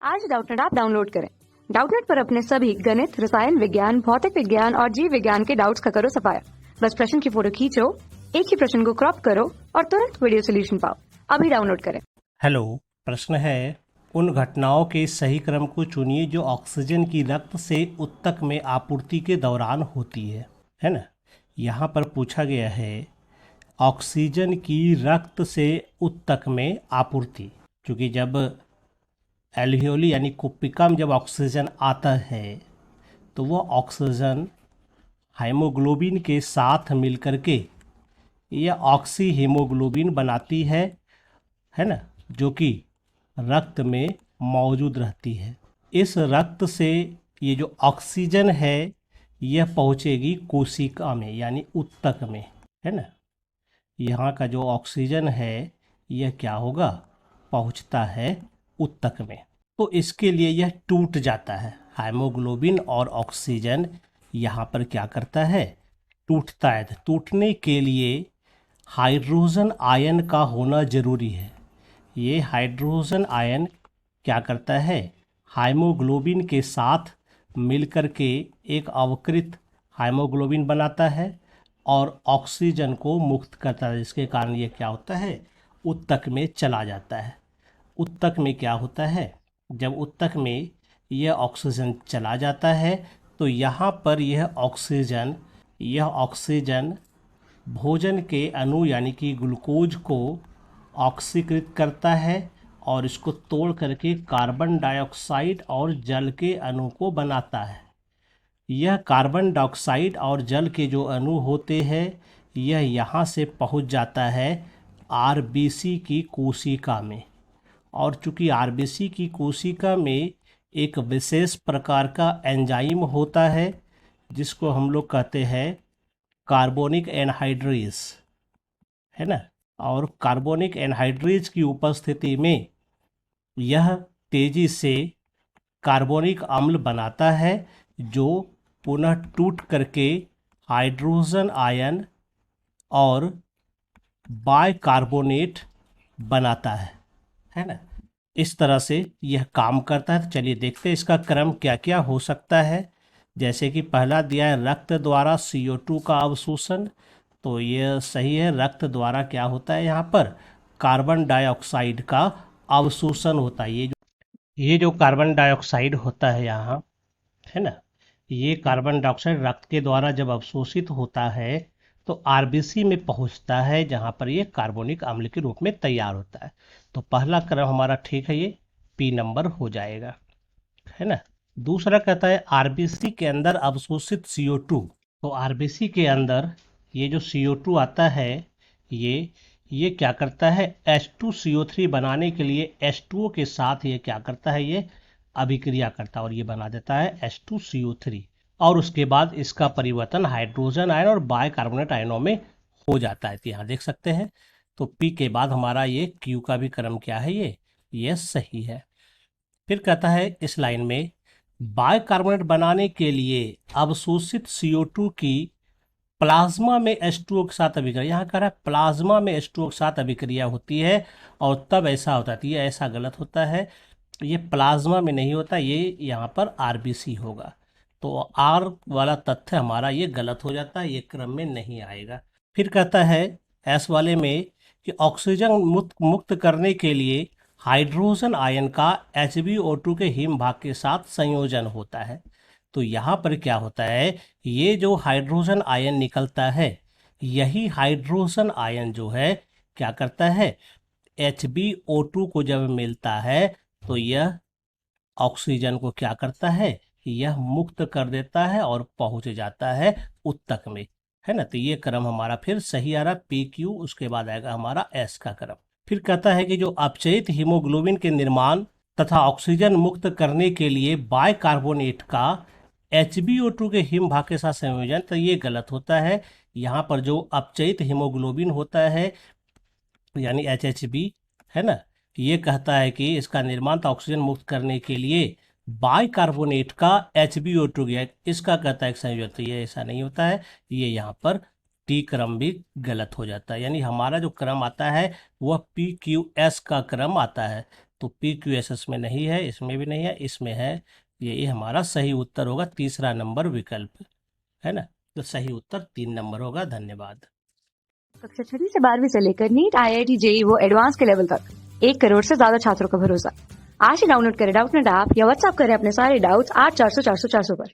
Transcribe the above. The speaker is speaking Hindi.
आज डाउटनेट ऐप डाउनलोड करें। डाउटनेट पर अपने सभी गणित, रसायन विज्ञान, भौतिक विज्ञान और जीव विज्ञान के डाउट्स का करो सफाया। बस प्रश्न की फोटो खींचो, एक ही प्रश्न को क्रॉप करो और तुरंत वीडियो सोल्यूशन पाओ। अभी डाउनलोड करें। हेलो, प्रश्न है उन घटनाओं के सही क्रम को चुनिए जो ऑक्सीजन की रक्त से ऊतक में आपूर्ति के दौरान होती है ना। यहाँ पर पूछा गया है ऑक्सीजन की रक्त से ऊतक में आपूर्ति, क्योंकि जब एल्वियोली यानी कुप्पिका में जब ऑक्सीजन आता है तो वो ऑक्सीजन हीमोग्लोबिन के साथ मिलकर के यह ऑक्सी हीमोग्लोबिन बनाती है ना, जो कि रक्त में मौजूद रहती है। इस रक्त से ये जो ऑक्सीजन है यह पहुँचेगी कोशिका में यानी ऊतक में, है ना। यहाँ का जो ऑक्सीजन है यह क्या होगा, पहुँचता है ऊतक में। तो इसके लिए यह टूट जाता है। हीमोग्लोबिन और ऑक्सीजन यहाँ पर क्या करता है, टूटता है। टूटने के लिए हाइड्रोजन आयन का होना जरूरी है। ये हाइड्रोजन आयन क्या करता है, हीमोग्लोबिन के साथ मिलकर के एक अवकृत हीमोग्लोबिन बनाता है और ऑक्सीजन को मुक्त करता है, जिसके कारण ये क्या होता है, ऊतक में चला जाता है। ऊतक में क्या होता है, जब ऊतक में यह ऑक्सीजन चला जाता है तो यहाँ पर यह ऑक्सीजन भोजन के अणु यानी कि ग्लूकोज को ऑक्सीकृत करता है और इसको तोड़ करके कार्बन डाइऑक्साइड और जल के अणु को बनाता है। यह कार्बन डाइऑक्साइड और जल के जो अणु होते हैं यह यहाँ से पहुँच जाता है आरबीसी की कोशिका में। और चूंकि आरबीसी की कोशिका में एक विशेष प्रकार का एंजाइम होता है जिसको हम लोग कहते हैं कार्बोनिक एनहाइड्रेज, है ना। और कार्बोनिक एनहाइड्रेज की उपस्थिति में यह तेजी से कार्बोनिक अम्ल बनाता है जो पुनः टूट करके हाइड्रोजन आयन और बाइकार्बोनेट बनाता है ना। इस तरह से यह काम करता है। तो चलिए देखते हैं इसका क्रम क्या क्या हो सकता है। जैसे कि पहला दिया है रक्त द्वारा CO2 का अवशोषण, तो यह सही है। रक्त द्वारा क्या होता है, यहाँ पर कार्बन डाइऑक्साइड का अवशोषण होता है। ये जो कार्बन डाइऑक्साइड होता है यहाँ, है ना, ये कार्बन डाइऑक्साइड रक्त के द्वारा जब अवशोषित होता है तो आरबीसी में पहुंचता है जहां पर ये कार्बोनिक अम्ल के रूप में तैयार होता है। तो पहला क्रम हमारा ठीक है, ये पी नंबर हो जाएगा, है ना। दूसरा कहता है आरबीसी के अंदर अवशोषित CO2। तो आरबीसी के अंदर ये जो CO2 आता है ये क्या करता है, H2CO3 बनाने के लिए H2O के साथ ये क्या करता है, ये अभिक्रिया करता है और ये बना देता है H2CO3। और उसके बाद इसका परिवर्तन हाइड्रोजन आयन और बाइकार्बोनेट आयनों में हो जाता है। तो यहाँ देख सकते हैं। तो पी के बाद हमारा ये क्यू का भी क्रम क्या है, ये सही है। फिर कहता है इस लाइन में बाइकार्बोनेट बनाने के लिए अवशोषित CO2 की प्लाज्मा में H2O के साथ अभिक्रिया, यहाँ कह रहा है प्लाज्मा में H2O के साथ अभिक्रिया होती है और तब ऐसा होता है। ये ऐसा गलत होता है, ये प्लाज्मा में नहीं होता, ये यहाँ पर आरबीसी होगा। तो आर वाला तथ्य हमारा ये गलत हो जाता है, ये क्रम में नहीं आएगा। फिर कहता है एस वाले में कि ऑक्सीजन मुक्त करने के लिए हाइड्रोजन आयन का HbO2 के हिम भाग के साथ संयोजन होता है। तो यहाँ पर क्या होता है, ये जो हाइड्रोजन आयन निकलता है यही हाइड्रोजन आयन जो है क्या करता है, HbO2 को जब मिलता है तो यह ऑक्सीजन को क्या करता है, यह मुक्त कर देता है और पहुंच जाता है ऊतक में, है ना। तो ये क्रम हमारा फिर सही आ रहा, PQ, उसके बाद आएगा हमारा S का क्रम। फिर कहता है कि जो अपचयित हीमोग्लोबिन के निर्माण तथा ऑक्सीजन मुक्त करने के लिए बाइकार्बोनेट का HbO2 के हिम भाग के साथ संयोजन, तो ये गलत होता है। यहाँ पर जो अपचयित हीमोग्लोबिन होता है यानी HHB, है ना, ये कहता है कि इसका निर्माण तो ऑक्सीजन मुक्त करने के लिए बाइकार्बोनेट का HbO2 गया, इसका कहता है संयोजन। तो ये ऐसा नहीं होता है, ये यहाँ पर टी क्रम भी गलत हो जाता है। यानी हमारा जो क्रम आता है वह PQS का क्रम आता है। तो PQSS में नहीं है, इसमें भी नहीं है, इसमें है। ये हमारा सही उत्तर होगा, तीसरा नंबर विकल्प, है ना। तो सही उत्तर 3 नंबर होगा। धन्यवाद। कक्षा 6 से 12वीं से लेकर नीट, IIT, JEE वो एडवांस के लेवल तक 1 करोड़ से ज्यादा छात्रों का भरोसा। आज ही डाउनलोड करें डाउटनेट ऐप या व्हाट्सएप करें अपने सारे डाउट्स 8400 400 400 पर।